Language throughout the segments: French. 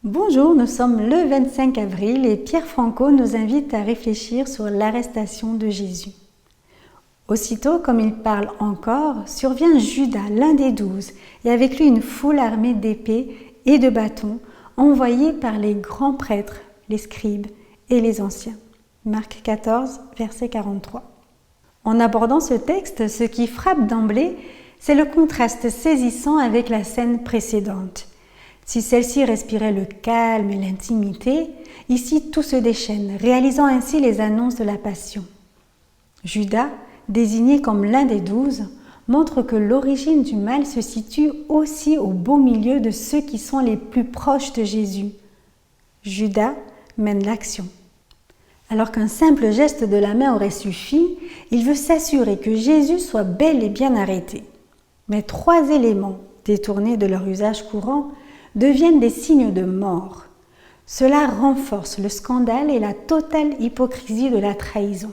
Bonjour, nous sommes le 25 avril et Pierre Franco nous invite à réfléchir sur l'arrestation de Jésus. Aussitôt, comme il parle encore, survient Judas, l'un des 12, et avec lui une foule armée d'épées et de bâtons, envoyés par les grands prêtres, les scribes et les anciens. Marc 14, verset 43. En abordant ce texte, ce qui frappe d'emblée, c'est le contraste saisissant avec la scène précédente. Si celle-ci respirait le calme et l'intimité, ici tout se déchaîne, réalisant ainsi les annonces de la passion. Judas, désigné comme l'un des 12, montre que l'origine du mal se situe aussi au beau milieu de ceux qui sont les plus proches de Jésus. Judas mène l'action. Alors qu'un simple geste de la main aurait suffi, il veut s'assurer que Jésus soit bel et bien arrêté. Mais 3 éléments, détournés de leur usage courant, deviennent des signes de mort. Cela renforce le scandale et la totale hypocrisie de la trahison.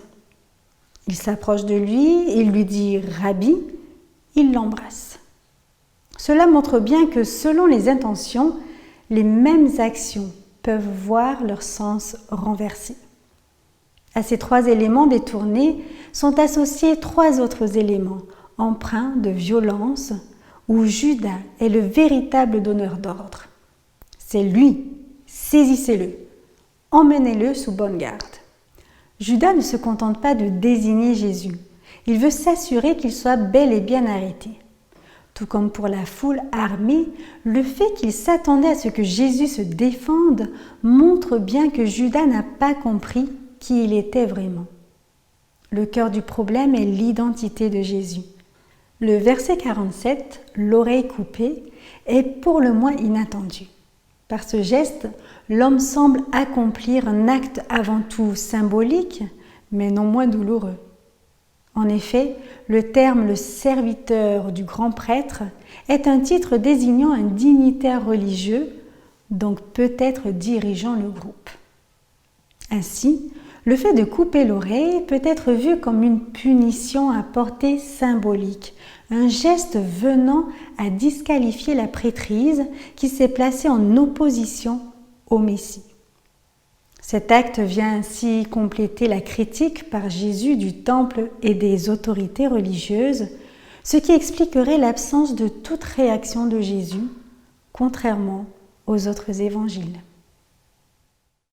Il s'approche de lui, il lui dit « Rabbi », il l'embrasse. Cela montre bien que selon les intentions, les mêmes actions peuvent voir leur sens renversé. À ces 3 éléments détournés sont associés 3 autres éléments, empreints de violence, où Judas est le véritable donneur d'ordre. C'est lui, saisissez-le, emmenez-le sous bonne garde. Judas ne se contente pas de désigner Jésus, il veut s'assurer qu'il soit bel et bien arrêté. Tout comme pour la foule armée, le fait qu'il s'attendait à ce que Jésus se défende montre bien que Judas n'a pas compris qui il était vraiment. Le cœur du problème est l'identité de Jésus. Le verset 47, l'oreille coupée, est pour le moins inattendu. Par ce geste, l'homme semble accomplir un acte avant tout symbolique, mais non moins douloureux. En effet, le terme « le serviteur du grand prêtre » est un titre désignant un dignitaire religieux, donc peut-être dirigeant le groupe. Ainsi, le fait de couper l'oreille peut être vu comme une punition à portée symbolique, un geste venant à disqualifier la prêtrise qui s'est placée en opposition au Messie. Cet acte vient ainsi compléter la critique par Jésus du temple et des autorités religieuses, ce qui expliquerait l'absence de toute réaction de Jésus, contrairement aux autres évangiles.